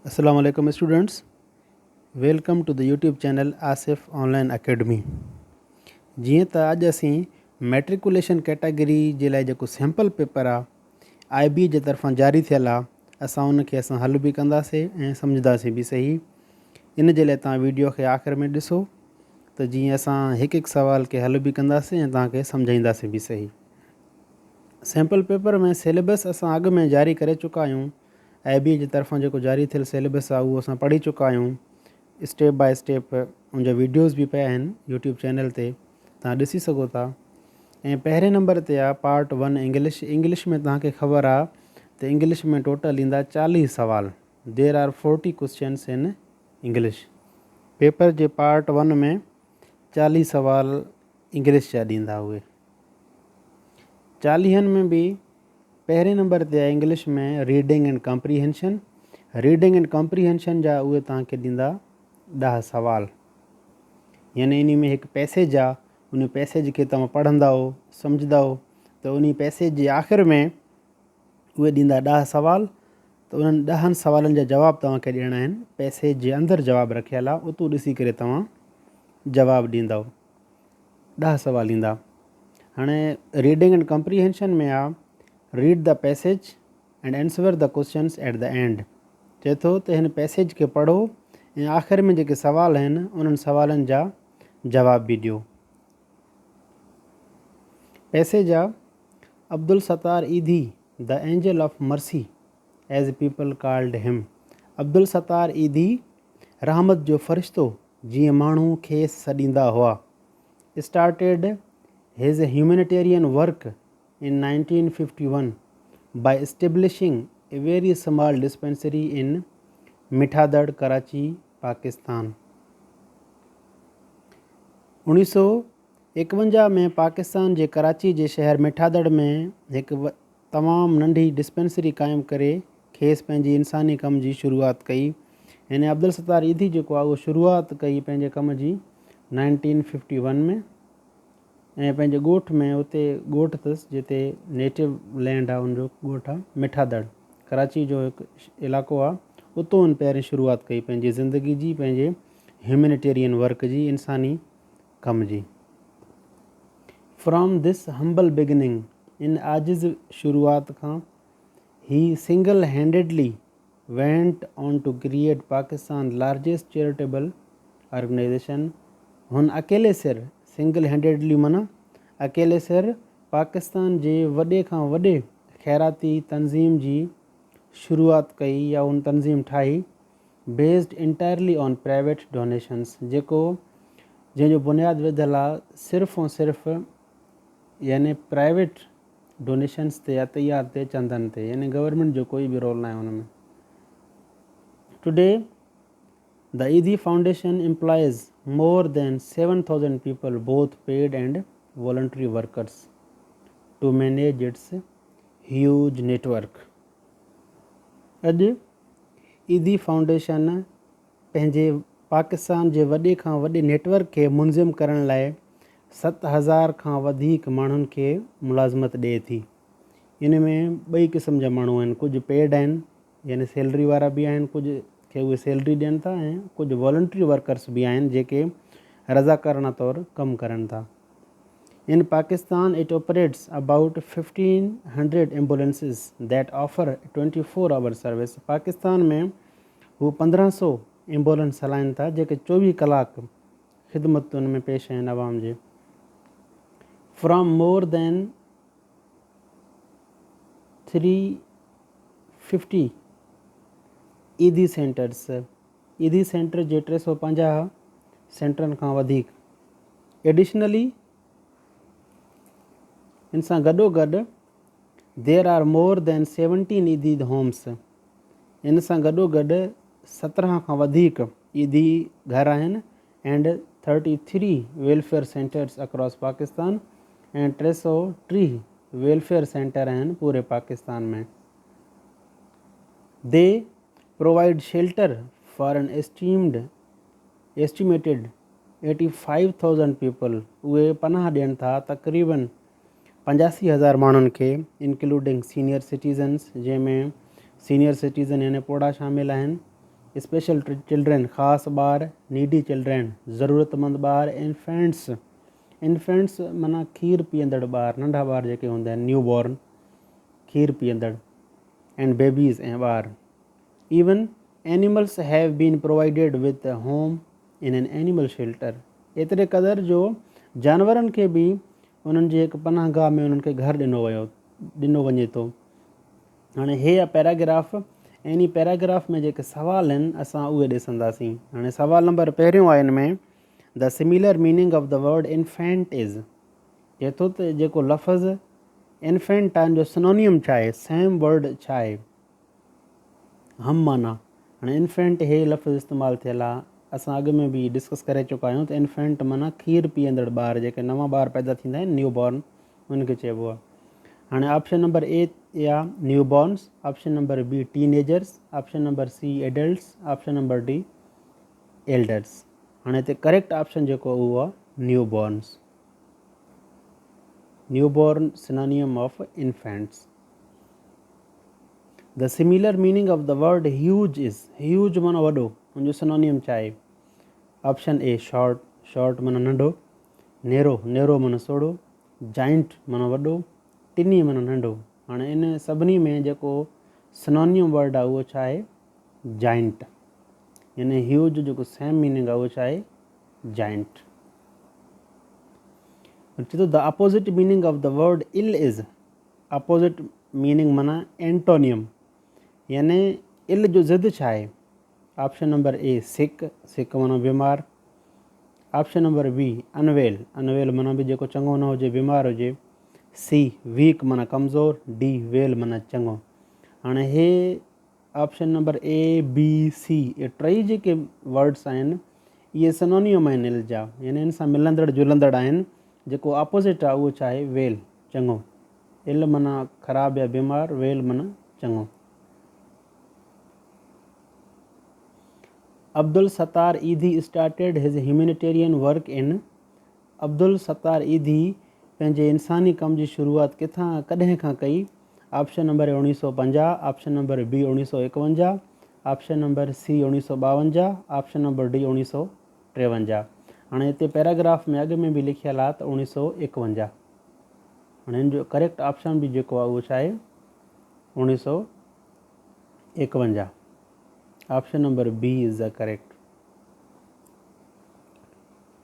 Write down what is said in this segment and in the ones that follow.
Assalamu alaikum students. Welcome to the YouTube channel Asif Online Academy. जीअं त अॼु असीं मैट्रिकुलेशन कैटेगरी जे लाइ जेको सैम्पल पेपर आहे IB जे तरफ़ां जारी थियल आहे, उनखे हल बि कंदासीं ऐं सम्झंदासीं बि सही। इन जे लाइ तव्हां वीडियो खे आख़िर में ॾिसो त जीअं असां हिकु हिकु सवाल खे हल बि कंदासीं ऐं तव्हांखे सम्झाईंदासीं बि सही। सैम्पल पेपर में सिलेबस असां अॻु में जारी करे चुका आहियूं। IB जे तरफ़ां जेको जारी थियल सिलेबस आहे उहो असां पढ़ी चुका आहियूं। स्टेप बाय स्टेप उनजा वीडियोज़ बि पिया आहिनि यूट्यूब चैनल ते, तव्हां ॾिसी सघो था। ऐं पहिरें नंबर ते आहे पार्ट 1 इंग्लिश में तव्हांखे ख़बर आहे त इंग्लिश में टोटल ईंदा 40 सवाल। There are 40 questions in English. Paper J part 1 में 40 सवाल इंग्लिश जा ॾींदा उहे। 40 में बि पहिरें नंबर ते आहे इंग्लिश में reading and comprehension. Reading and comprehension जा उहे तव्हांखे ॾींदा 10 सवाल। यानी इन में हिकु पैसेज आहे, उन पैसेज खे तव्हां पढ़ंदा सम्झंदा त उन पैसेज जे आख़िर में उहे ॾींदा 10 सवाल। त उन्हनि 10 सवालनि जा जवाब तव्हांखे ॾियणा आहिनि। पैसेज जे अंदरि जवाबु रखियलु आहे, उतो ॾिसी करे तव्हां जवाबु ॾींदव। 10 सवाल ईंदा। हाणे रीडिंग एंड कॉम्प्रीहेंशन में आहे read the passage and answer the questions at the end. चए थो त हिन पैसेज खे पढ़ो ऐं आख़िर में जेके सवाल आहिनि उन्हनि सवालनि जा जवाब बि ॾियो। पैसेज आहे Abdul Sattar Edhi the angel of mercy as people called him. Abdul Sattar ईदी रहमत जो फ़रिश्तो जीअं माण्हू खेसि सॾींदा हुआ। Started his humanitarian work in 1951 by establishing a very small dispensary in Mithadar Karachi Pakistan. 1951 में पाकिस्तान जे कराची जे शहर मिठादड़ में हिकु तमामु नंढी डिस्पेंसरी क़ाइमु करे खेसि पंहिंजी इंसानी कम जी शुरूआति कई। हिन अब्दुल सत्तार ईदी जेको आहे उहो शुरूआति कई पंहिंजे कम जी 1951 में। ऐं पंहिंजे ॻोठ में, उते ॻोठ अथसि जिते नेटिव लैंड आहे, उनजो ॻोठ आहे मिठादड़, कराची जो हिकु इलाइक़ो आहे। उतो हुन पहिरीं शुरूआति कई पंहिंजी ज़िंदगी जी, पंहिंजे ह्यूमैनिटेरियन वर्क जी, इंसानी कम जी। फ्रॉम दिस हम्बल बिगिनिंग, इन आजिज़ शुरूआति खां ही single handedly went on to create Pakistan largest charitable organisation. हुन अकेले सिर, सिंगल हैंडेडली माना अकेले सिर, पाकिस्तान जे वॾे खां वॾे ख़ैराती तंज़ीम जी शुरूआति कई या उन तंज़ीम ठाही। Based entirely on private donations, जंहिंजो बुनियादु विधियलु आहे सिर्फ़ु ऐं सिर्फ़ु यानी प्राइवेट डोनेशंस ते या तयार ते, चंदनि ते, यानी गवर्नमेंट जो कोई बि रोल न आहे हुन में। टुडे द ईदी foundation employees more than 7,000 people, both paid and voluntary workers, to manage its huge network. अॼु ईदी फाउंडेशन पंहिंजे पाकिस्तान जे वॾे खां वॾे नेटवर्क खे मुंज़िम करण लाइ 7,000 खां वधीक माण्हुनि खे मुलाज़मत ॾिए थी। इन में ॿई क़िस्म जा माण्हू आहिनि, कुझु पेड आहिनि यानी सैलरी वारा बि आहिनि, कुझु खे उहे सैलरी ॾियनि था, ऐं कुझु वॉलंटरी वर्कर्स बि आहिनि जेके रज़ाकाराना तौरु कमु करनि था। In Pakistan it operates about 1,500 ambulances that offer 24 hour service. Pakistan में हू 1,500 एम्बुलेंस हलाइनि था जेके 24 कलाक ख़िदमतुनि में पेश आहिनि आवाम जे। फ्रॉम मोर दैन 350 ईदी सेंटर्स, ईदी सेंटर जे 350 सेंटरनि खां वधीक। एडिशनली, इन सां गॾोगॾु देर आर मोर दैन 17 ईदी होम्स। इन सां गॾोगॾु 17 खां वधीक ईदी घर आहिनि and 33 welfare centres across Pakistan, ऐं 330 वेलफेयर सेंटर आहिनि पूरे पाकिस्तान में। They provide shelter for an estimated 85,000 पीपल। उहे पनाह ॾियनि था तक़रीबन 85,000 माण्हुनि खे, इंक्लूडिंग सीनियर सिटीज़न्स, जंहिंमें सीनियर सिटीज़न यानी पोड़ा शामिल आहिनि, स्पेशल चिल्ड्रेन ख़ासि ॿार, नीडी चिल्ड्रेन ज़रूरतमंद ॿार, इन्फेंट्स इन्फेंट्स माना खीर पीअंदड़ ॿार, नंढा ॿार जेके हूंदा आहिनि न्यू बॉर्न खीर पीअंदड़, एंड बेबीज़ ऐं ॿार। Even animals have been provided with home in an animal shelter. एतिरे क़दुरु जो जानवरनि खे बि उन्हनि जे हिकु पनाह गाह में उन्हनि खे घर ॾिनो वञे थो। हाणे हे पैराग्राफ, इन पैराग्राफ में जेके सवाल आहिनि असां उहे ॾिसंदासीं। हाणे सवाल नंबर पहिरियों आहे हिन में, the similar meaning of the word infant is. चए थो त जेको लफ़्ज़ इन्फेंट आहे जो सिनोनियम छा आहे, सेम वर्ड छा आहे, हम माना। हाणे इन्फेंट हे लफ़्ज़ इस्तेमालु थियल आहे, असां अॻु में बि डिस्कस करे चुका आहियूं त इन्फेंट माना खीर पीअंदड़ ॿार, जेके नवां ॿार पैदा थींदा आहिनि न्यू बॉर्न, उनखे चइबो आहे। हाणे ऑप्शन नंबर ए या newborns, option number B teenagers, option number C adults, option number D elders. हाणे हिते करेक्ट ऑप्शन जेको उहो आहे newborns. Newborn synonym of infants. The similar meaning of the word huge is. Huge माना वॾो, उनजो सिनोनियम छा आहे? ऑप्शन ए शॉर्ट, शॉर्ट माना नंढो, नेरो, नेरो माना सोढ़ो, जाइंट माना वॾो, टिनी माना नंढो। हाणे इन सभिनी में जेको सिनोनियम वर्ड आहे उहो छा आहे? जाइंट। यानी ह्यूज जेको सेम मीनिंग आहे उहो छा आहे? जाइंट। चए थो the opposite meaning of the word ill is. Opposite meaning माना एंटोनियम, यानी इल जो ज़िद छा आहे? ऑप्शन नंबर ए सिक, सिक माना बीमार, option number B unwell, unwell माना बि जेको चङो न हुजे, बीमार हुजे, सी वीक माना कमज़ोर, डी वेल माना चङो। हाणे हे option number A B C ये टई जेके वर्ड्स आहिनि इहे सिनोनियम आहिनि इल जा, यानी इन सां मिलंदड़ जुलंदड़ आहिनि। जेको अपोजिट आहे उहो छा आहे? वेल, चङो। इल माना ख़राबु या बीमार, वेल माना चङो। अब्दुल सत्तार ईदी started his humanitarian work in. Abdul Sattar ईदी पंहिंजे इंसानी कम जी शुरूआति कॾहिं खां कई? Option number 1950, option number B 1951, option number C 1952, option number D 1953। हाणे हिते पैराग्राफ में अॻु में बि लिखियलु आहे त 1951। हाणे हिन जो करेक्ट ऑप्शन बि जेको आहे उहो छा आहे? 1951। Option number B is the correct.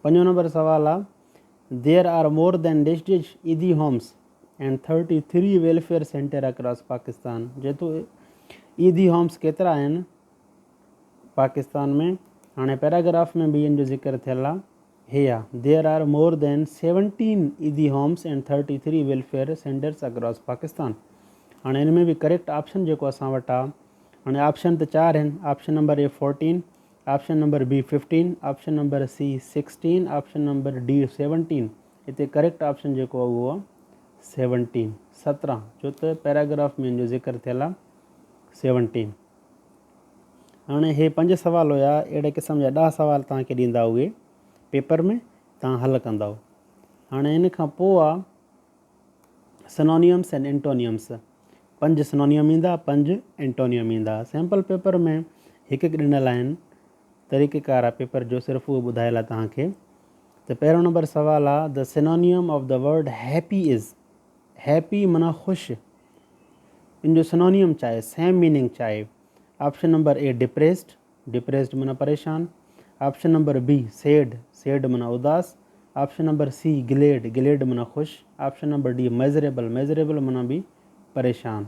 5 number सवाल आहे, there are more than district Edhi homes and 33 welfare centre across Pakistan. जेतो ईदी होम्स केतिरा आहिनि पाकिस्तान में? हाणे पैराग्राफ में बि इन जो ज़िक्र थियल आहे, हे आहे देयर आर मोर देन 17 ईदी homes and 33 welfare centres across Pakistan. हाणे हिन में बि करेक्ट ऑप्शन जेको असां वटि आहे, हाणे ऑप्शन त 4 आहिनि। Option number A 14, option number B 15, option number C 16, option number D 17। हिते करेक्ट ऑप्शन जेको आहे उहो आहे 17, छो त पैराग्राफ में जो ज़िक्र थियल आहे 17। हाणे हे 5 सवाल हुया, अहिड़े क़िस्म जा 10 सवाल तव्हांखे ॾींदा उहे पेपर में, तव्हां हल कंदव। हाणे हिन खां पोइ आहे सिनोनियम्स एंड एंटोनियम्स। 5 सिनोनियम ईंदा, 5 एंटोनियम ईंदा। सैम्पल पेपर में हिकु ॾिनल आहिनि, तरीक़ेकार आहे पेपर जो, सिर्फ़ु उहो ॿुधायल आहे तव्हांखे। त पहिरियों नंबर सवाल आहे, the सिनोनियम of the word happy is. Happy माना ख़ुशि, इन जो सिनोनियम छा आहे? सेम मीनिंग छा आहे? ऑप्शन नंबर ए डिप्रेस्ड, डिप्रेस्ड माना परेशान, option number be sad, sad माना उदास, ऑप्शन नंबर सी गिलेड, गिलेड माना ख़ुशि, option number D measurable, measurable माना बि परेशान।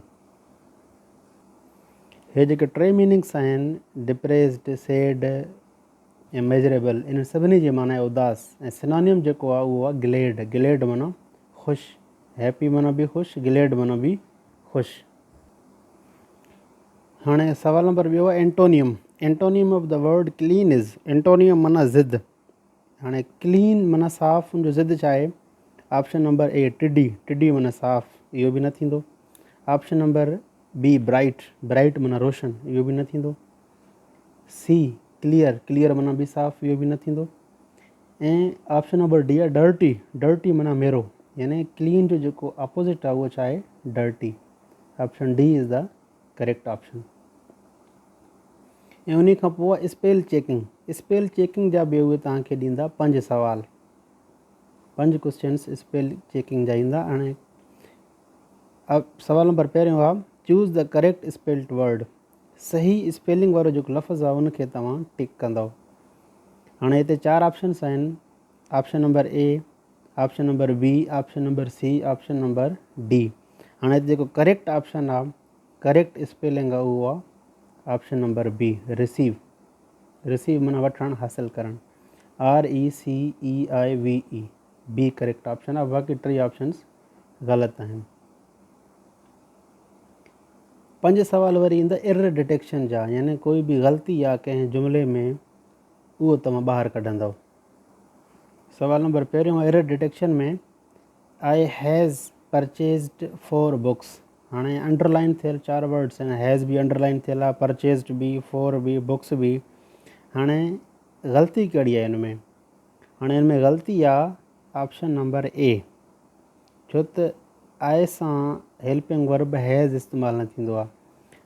हे जेके 3 मीनिंग्स आहिनि, डिप्रेस्ड, सैड ऐं मेज़रेबल, इन सभिनी जी माना आहे उदास, ऐं सिनोनियम जेको आहे उहो आहे गिलेड, गिलेड माना ख़ुशि। हैप्पी माना बि ख़ुशि, गिलेड माना बि ख़ुशि। हाणे सवाल नंबर ॿियो आहे antonym. Antonym of the word clean is. Antonym माना ज़िद। हाणे क्लीन माना साफ़, उनजो ज़िद छा आहे? ऑप्शन नंबर ए टिडी, टिडी माना साफ़, इहो बि न थींदो। Option number B bright, bright माना रोशन, इहो बि न थींदो। सी क्लियर, क्लियर माना बि साफ़, इहो बि न थींदो। ऐं ऑप्शन नंबर डी आहे डर्टी, डर्टी माना मेरो, यानी क्लीन जो जेको अपोजिट आहे उहो छा आहे? Dirty. Option D is the correct option. ऐं उन खां पोइ स्पेल चेकिंग जा बि उहे तव्हांखे ॾींदा 5 सवाल, 5 क्वेश्चन्स स्पेल चेकिंग जा ईंदा। हाणे सवाल नंबर पहिरियों आहे choose the correct spelled word. सही स्पेलिंग वारो जेको लफ़्ज़ु आहे उनखे तव्हां टिक कंदव। हाणे हिते 4 ऑप्शन्स आहिनि, option number A, option number B, option number C, option number D. हाणे हिते जेको करेक्ट ऑप्शन आहे, करेक्ट स्पेलिंग आहे, उहो आहे ऑप्शन नंबर बी, रिसीव माना वठणु, हासिलु करणु, RECEIVE, बी करेक्ट ऑप्शन आहे। बाक़ी 3 ऑप्शन्स ग़लति आहिनि। 5 सवाल वरी ईंदा एरर डिटेक्शन जा, यानी कोई बि ग़लती आहे कंहिं जुमिले में, उहो तव्हां ॿाहिरि कढंदव। सवाल नंबर पहिरियों एरर डिटेक्शन में आई हैज़ परचेज़ड 4 बुक्स। हाणे अंडरलाइन थियल 4 वर्ड्स आहिनि, हैज़ बि अंडरलाइन थियल आहे, परचेज़ड बि, 4 बि, बुक्स बि। हाणे ग़लती कहिड़ी आहे हिन में? हाणे हिन में ग़लती आहे ऑप्शन नंबर ए, छो त आए सां हेल्पिंग वर्ब हैज़ इस्तेमालु न थींदो आहे।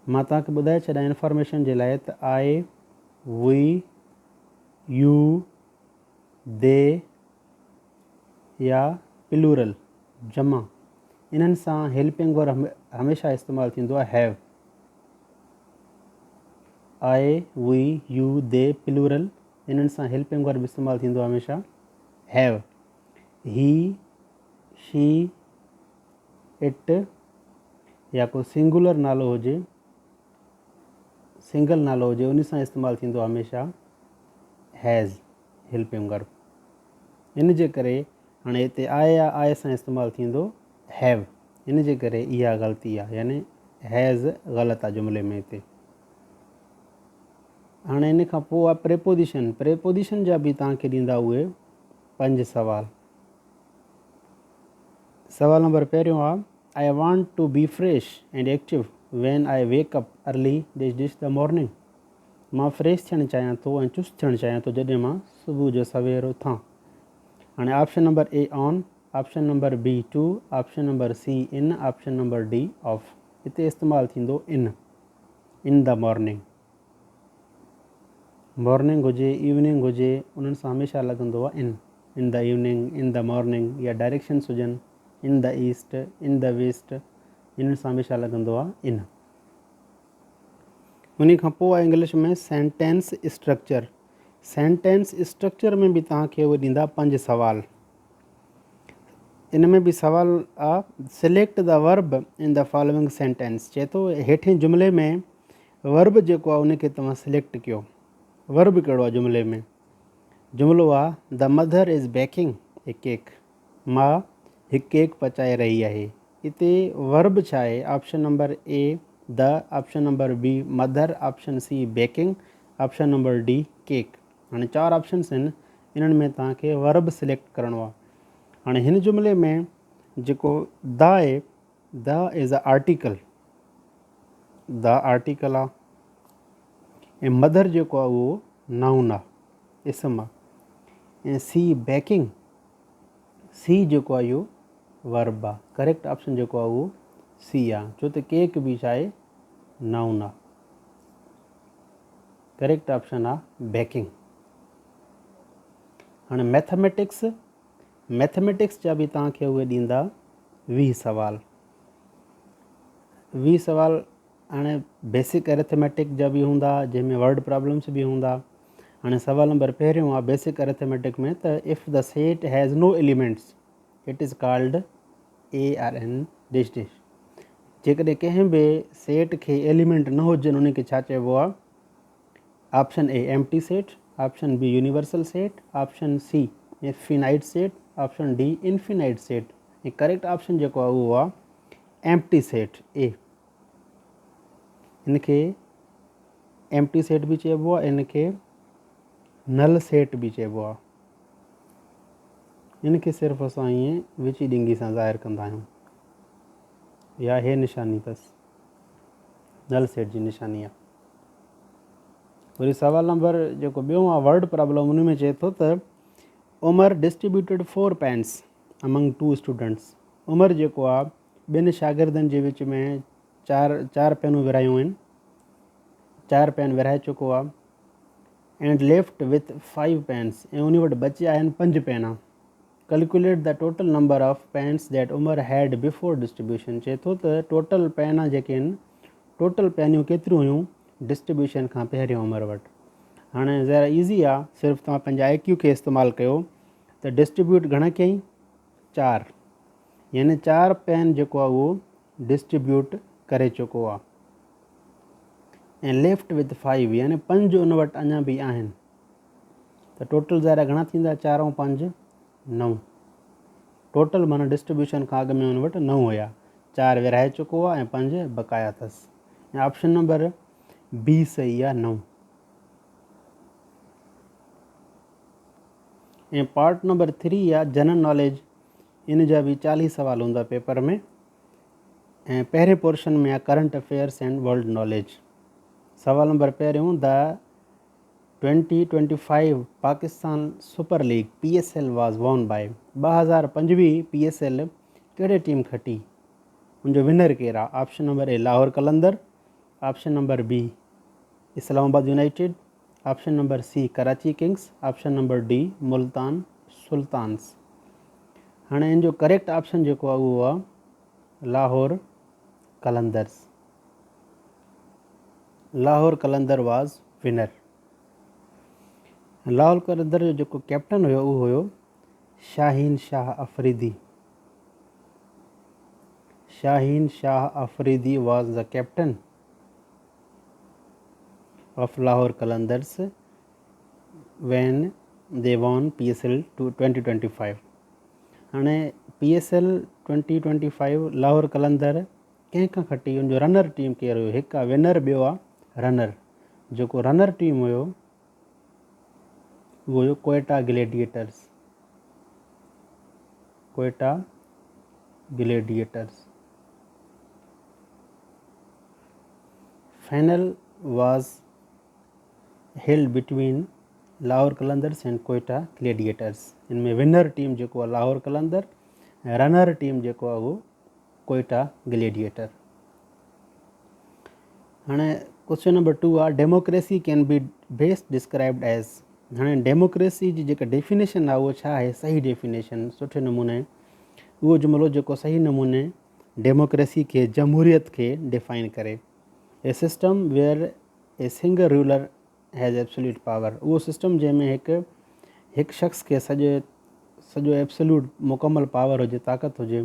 मां तव्हांखे ॿुधाए छॾियां इन्फॉर्मेशन जे लाइ त आई, वी, यू, दे या प्लूरल जमा, इन्हनि सां हेल्पिंग वर्ब हमेशह इस्तेमालु थींदो आहे have. I, we, you, they, plural, इन्हनि सां हेल्पिंग वर्ब इस्तेमालु थींदो आहे हमेशह हैव। ही, शी, इट या को सिंगुलर नालो हुजे, सिंगल नालो हुजे, उन सां इस्तेमालु थींदो आहे हमेशह हैज़ हेल्पिंग वर्ब। इन जे करे हाणे हिते आए सां इस्तेमालु थींदो हैव, इन जे करे इहा ग़लती आहे, यानी हैज़ ग़लति आहे जुमिले में हिते। हाणे इन खां पोइ आहे प्रेपोजिशन जा बि तव्हांखे ॾींदा उहे 5 सवाल। सवाल नंबर पहिरियों आहे I want to be fresh and active when I wake up early the morning. मां फ्रेश थियणु चाहियां थो ऐं चुस्त थियणु चाहियां थो जॾहिं मां सुबुह जो सवेर उथां। हाणे option number A on, option number B to, option number C in, option number D off. हिते इस्तेमालु थींदो इन द मॉर्निंग हुजे, इवनिंग हुजे, उन्हनि सां हमेशह लॻंदो आहे in the evening, in the morning, या डायरेक्शन्स हुजनि in the east, in the west, इन्हनि सां हमेशह लॻंदो आहे इन। उन खां पोइ आहे इंग्लिश में सेंटेंस स्ट्रक्चर में बि तव्हांखे उहे ॾींदा 5 सवाल। इन में बि सवाल आहे select the verb in the following sentence. चए थो हेठि जुमिले में वर्ब जेको आहे उनखे तव्हां सिलेक्ट कयो। वर्ब कहिड़ो आहे जुमिले में? जुमिलो आहे the mother is baking A cake, मां हिकु केक पचाए रही आहे। हिते वर्ब छा आहे? Option number A the, option number B mother, option C baking, option number D cake. हाणे 4 ऑप्शन्स आहिनि, इन्हनि में तव्हांखे वर्ब सिलेक्ट करिणो आहे। हाणे हिन जुमिले में जेको द आहे, the is a article, the article आहे, ऐं मदर जेको आहे उहो नाउन आहे, इस्म आहे, ऐं सी बेकिंग, सी जेको आहे इहो वर्ब आहे। करेक्ट ऑप्शन जेको आहे उहो सी आहे, छो त केक बि छा आहे? नाउन आहे। करेक्ट ऑप्शन आहे बेकिंग। हाणे मैथमेटिक्स जा बि तव्हांखे उहे ॾींदा 20 सवाल। 20 सवाल हाणे बेसिक एरिथमेटिक जा बि हूंदा, जंहिंमें वर्ड प्रॉब्लम्स बि हूंदा। हाणे सवाल नंबर पहिरियों आहे बेसिक एरिथमेटिक में त if the set has no elements it is called ARN dash dash. जेकॾहिं कंहिं बि सेट खे एलिमेंट न हुजनि उनखे छा चइबो आहे? Option A empty set, option B universal set, option C finite set, option D infinite set. ऐं करेक्ट ऑप्शन जेको आहे उहो आहे एम्प्टी सेट ए। इनखे एम्प्टी सेट बि चइबो आहे, इनखे नल सेट बि चइबो आहे। इनखे सिर्फ़ु असां ईअं विची ॾिंगी सां ज़ाहिर कंदा आहियूं, या हे निशानी अथसि, नल सेट जी निशानी आहे। वरी सवाल नंबर जेको ॿियो आहे वर्ड प्रॉब्लम, उन में चए थो त उमर डिस्ट्रीब्यूटेड 4 पेन्स अमंग 2 स्टूडेंट्स। उमर जेको आहे 2 शागिर्दनि जे विच में 4 पेनूं विरायूं आहिनि। 4 पेन विरहाए चुको आहे, एंड लेफ्ट विथ 5 पेन्स, ऐं उन वटि बचिया आहिनि 5 pen. Calculate the total number of pens that Umar had before distribution. चए थो त टोटल पेन जेके आहिनि, टोटल पेनियूं केतिरियूं हुयूं डिस्ट्रीब्यूशन खां पहिरियों उमिरि वटि। हाणे ज़रा ईज़ी आहे, सिर्फ़ु तव्हां पंहिंजा IQ खे इस्तेमालु कयो त डिस्ट्रीब्यूट घणा कयईं, 4, यानी 4 पेन जेको आहे उहो डिस्ट्रीब्यूट करे चुको आहे, ऐं लेफ्ट विथ 5 यानी 5 उन वटि अञा बि आहिनि। त टोटल ज़रा घणा थींदा, 4 ऐं 5 9। टोटल माना डिस्ट्रीब्यूशन खां अॻु में हुन वटि 9 हुया, 4 विरहाए चुको आहे ऐं 5 बक़ाया अथसि। ऐं ऑप्शन नंबर B सही आहे, 9। ऐं पार्ट नंबर 3 आहे जनरल नॉलेज। इन जा बि 40 सवाल हूंदा पेपर में, ऐं पहिरें पोर्शन में आहे current affairs and world knowledge. सवाल नंबर पहिरियों, the 2025 Pakistan super league PSL वाज़ वॉन बाय। 2025 PSL कहिड़े टीम खटी, उनजो विनर केरु आहे? Option number A Lahore Qalandar, option number B Islamabad United, option number C Karachi Kings, option number D Multan Sultans. हाणे इन जो करेक्ट ऑप्शन जेको आहे उहो आहे लाहौर कलंदर्स। लाहौर कलंदर वाज़ विनर। लाहौर कलंदर जो जेको कैप्टन हुयो उहो हुयो शाहीन शाह अफरीदी। शाहीन शाह अफरीदी वाज़ the captain of Lahore Qalandars when they won PSL 2025। हाणे PSL 2025 लाहौर कलंदर कंहिंखां खटी, उनजो रनर टीम केरु हुयो? हिकु आहे विनर, ॿियो आहे रनर। जेको रनर टीम हुयो उहो हुयो Quetta gladiators. Quetta gladiators. Final was held between Lahore Qalandars and Quetta gladiators. इनमें विनर टीम जेको आहे लाहौर कलंदर, ऐं रनर टीम जेको आहे उहो कोयटा ग्लेडिएटर। हाणे क्वेश्चन नंबर 2 आहे democracy can be best described as. हाणे डेमोक्रेसी जी जेका डेफिनेशन आहे उहो छा आहे? सही डेफिनेशन, सुठे नमूने उहो जुमिलो जेको सही नमूने डेमोक्रेसी खे, जमहूरियत खे डिफाइन करे। A system where a single ruler has absolute power. उहो सिस्टम जंहिंमें हिकु शख़्स खे सॼो एब्सोल्यूट मुकमल पावर हुजे, ताक़त हुजे,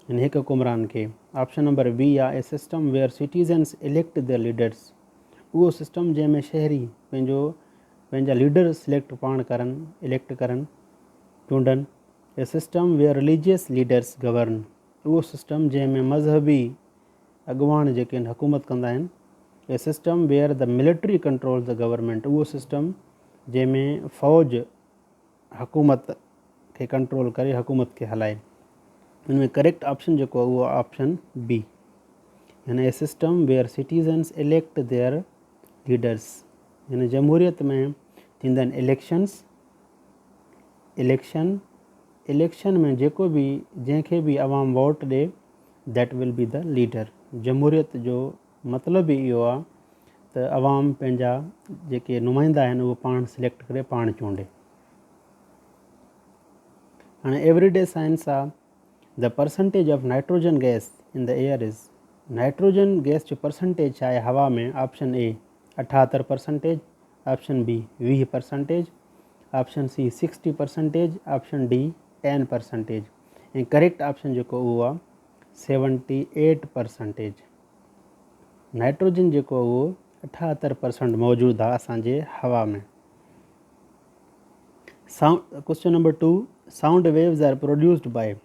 हिन हिकु हुकुमरान खे। ऑप्शन नंबर B आहे a system where citizens elect the leaders. उहो सिस्टम जंहिंमें शहरी पंहिंजा लीडर सिलेक्ट पाण करनि, इलेक्ट करनि, चूंडनि। A system where religious leaders govern. उहो सिस्टम जंहिंमें मज़हबी अॻुवान जेके आहिनि हुकूमत कंदा आहिनि। A system where the military control the government. उहो सिस्टम जंहिंमें फ़ौज हुकूमत खे कंट्रोल करे, हुकूमत खे हलाए। इनमें करेक्ट ऑप्शन जेको आहे उहो ऑप्शन B, यानी a system where citizens elect their leaders. यानी जमहूरियत में थींदा आहिनि इलेक्शन में जेको बि जंहिंखे बि अवाम वोट ॾे, that will be the leader. जमहूरियत जो मतिलबु ई इहो आहे त अवाम पंहिंजा जेके नुमाइंदा आहिनि उहो पाण सिलेक्ट करे, पाण चूंडे। हाणे एवरीडे साइंस आहे the percentage of nitrogen gas in the air is. Nitrogen gas जो परसेंटेज छा आहे हवा में? Option A 78%, option B 20%, option C 60%, option D 10%। ऐं करेक्ट ऑप्शन जेको उहो आहे 78%। नाइट्रोजन जेको उहो 78% मौजूदु आहे असांजे हवा में। Question number 2 sound waves are produced by.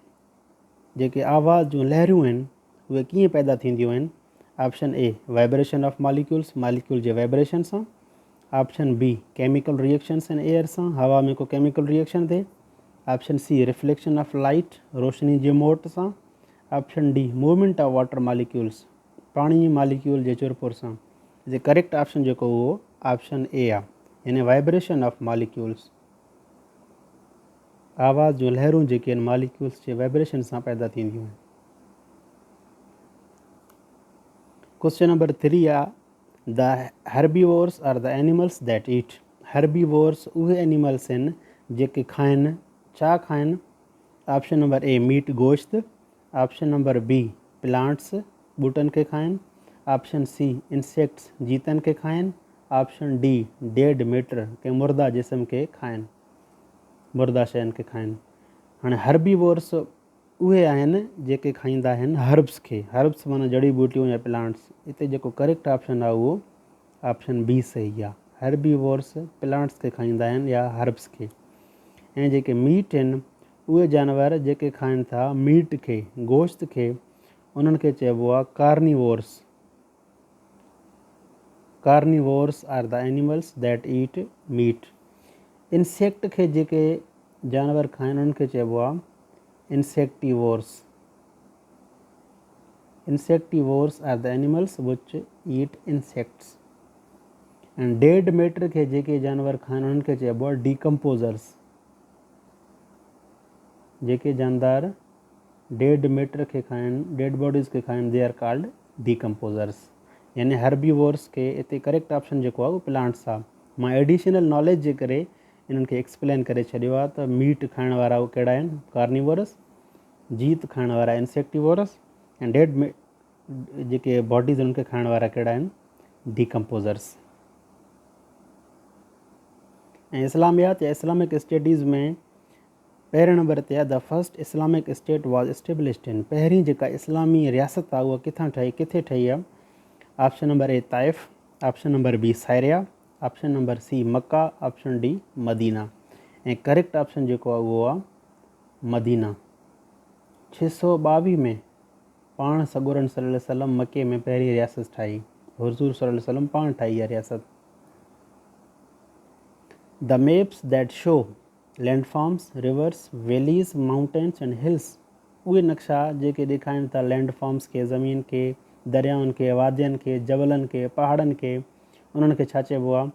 जेके आवाज़ जूं लहरियूं आहिनि उहे कीअं पैदा थींदियूं आहिनि? Option A vibration of molecules, molecule जे वाइब्रेशन सां। Option B chemical reactions in air सां, हवा में को केमिकल रिएक्शन थिए। Option C reflection of light, रोशनी जी मोट सां। Option D movement of water molecules, पाणी मॉलिक्यूल जे चुरपुर सां। जे करेक्ट ऑप्शन जेको उहो ऑप्शन A आहे, यानी वाइब्रेशन ऑफ मॉलिक्यूल्स। आवाज़ जूं लहरूं जेके आहिनि मॉलिक्यूल्स जे वाइब्रेशन सां पैदा थींदियूं आहिनि। क्वेश्चन नंबर 3 आहे the herbivores are the animals that eat. Herbivores उहे एनिमल्स आहिनि जेके खाइनि। छा खाइनि? ऑप्शन नंबर ए मीट गोश्त, ऑप्शन नंबर बी प्लांट्स ॿूटनि खे खाइनि, ऑप्शन सी इंसेक्ट्स जीतनि खे खाइनि, ऑप्शन डी डेड मैटर के मुर्दा जिस्म खे खाइनि, मुर्दा शयुनि खे खाइनि। हाणे हर्बीवोर्स उहे आहिनि जेके खाईंदा आहिनि हर्ब्स खे। हर्ब्स माना जड़ी बूटियूं या प्लांट्स। हिते जेको करेक्ट ऑप्शन आहे उहो ऑप्शन बी सही आहे। हर्बीवोर्स प्लांट्स खे खाईंदा आहिनि या हर्ब्स खे। ऐं जेके मीट आहिनि उहे जानवर जेके खाइनि था मीट खे, गोश्त खे, उन्हनि खे चइबो आहे carnivores. Carnivores are the animals that eat meat. Insect खे जेके जानवर खाइनि उन्हनि खे चइबो आहे insectivores. Insectivores are the animals which eat insects. ऐं डेड मैटर खे जेके जानवर खाइनि उन्हनि खे चइबो आहे डीकम्पोज़र्स। जेके जानदार डेड मैटर खे खाइनि, डेड बॉडीज़ खे खाइनि, दे आर कॉल्ड डीकम्पोज़र्स। यानी हर्बीवोर्स खे हिते करेक्ट ऑप्शन जेको आहे उहो प्लांट्स आहे। मां एडिशनल नॉलेज जे करे इन्हनि खे एक्सप्लेन करे छॾियो आहे त मीट खाइण वारा उहे कहिड़ा आहिनि, कार्निवोरस, जीत खाइण वारा इंसेक्टिवोरस, ऐं डेड जेके बॉडीज़ उन्हनि खे खाइण वारा कहिड़ा आहिनि, डीकम्पोज़र्स। ऐं इस्लामियात या इस्लामिक स्टडीज़ में पहिरें नंबर ते आहे the first Islamic state was established in. पहिरीं जेका इस्लामी रियासत आहे उहा किथे ठही आहे? Option number A Taif, option number B Syria, option number C Mecca, option D Medina. ऐं करेक्ट ऑप्शन जेको आहे उहो आहे मदीना। 622 में पाण सॻोरन सल्लल्लाहु अलैहि वसल्लम मके में पहिरीं रियासत ठाही। हुज़ूर सल्लल्लाहु अलैहि वसल्लम पाण ठाही आहे रियासत। The maps that show landforms, reverse, valleys, mountains and hills. उहे नक्शा जेके ॾेखारीनि था लैंडफॉर्म्स खे, ज़मीन खे, दरियाउनि खे, वादियुनि खे, जबलनि खे, पहाड़नि खे, उन्हनि खे छा चइबो आहे?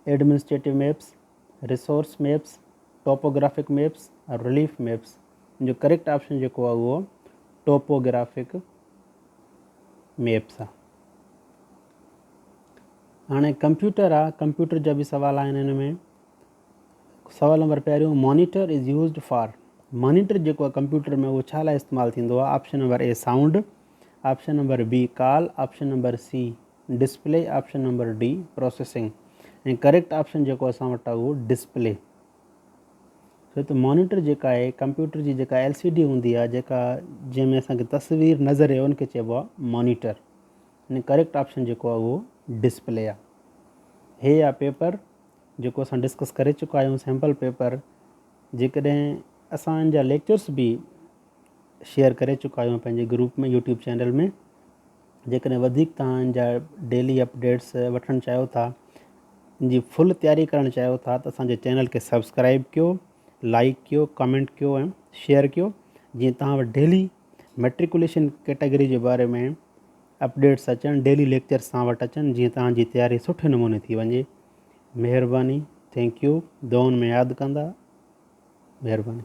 Administrative maps, resource maps, topographic maps और रिलीफ मैप्स। जो करेक्ट ऑप्शन जेको आहे उहो टोपोग्राफिक मैप्स आहे। हाणे कंप्यूटर आहे, कंप्यूटर जा बि सवाल आहिनि हिन में। सवाल नंबर पहिरियों, monitor is used for. Monitor जेको आहे कंप्यूटर में उहो छा लाइ इस्तेमालु थींदो आहे? Option number A sound, option number B call, option number C display, option number D processing. ऐं करेक्ट ऑप्शन जेको असां वटि आहे उहो डिस्प्ले। छो त मॉनिटर जेका आहे कंप्यूटर जी जेका LCD हूंदी आहे, जेका जंहिंमें असांखे तस्वीर नज़र आहे, उनखे चइबो आहे मॉनिटर। ऐं करेक्ट ऑप्शन जेको आहे उहो डिस्प्ले आहे। हे आहे पेपर जेको असां डिस्कस करे चुका आहियूं, सैम्पल पेपर। जेकॾहिं असांजा लेक्चर्स बि शेयर करे चुका आहियूं पंहिंजे ग्रुप में, यूट्यूब चैनल में। जेकॾहिं वधीक तव्हांजा डेली अपडेट्स वठणु चाहियो था, जी फुल तयारी करणु चाहियो था, त असांजे चैनल खे सब्सक्राइब कयो, लाइक कयो, कमेंट कयो ऐं शेयर कयो, जीअं तव्हां वटि डेली मैट्रिकुलेशन कैटेगरी जे बारे में अपडेट्स अचनि, डेली लेक्चर्स तव्हां वटि अचनि, जीअं तव्हांजी तयारी सुठे नमूने थी वञे। महिरबानी, थैंक यू। दुआउनि में यादि कंदा। महिरबानी।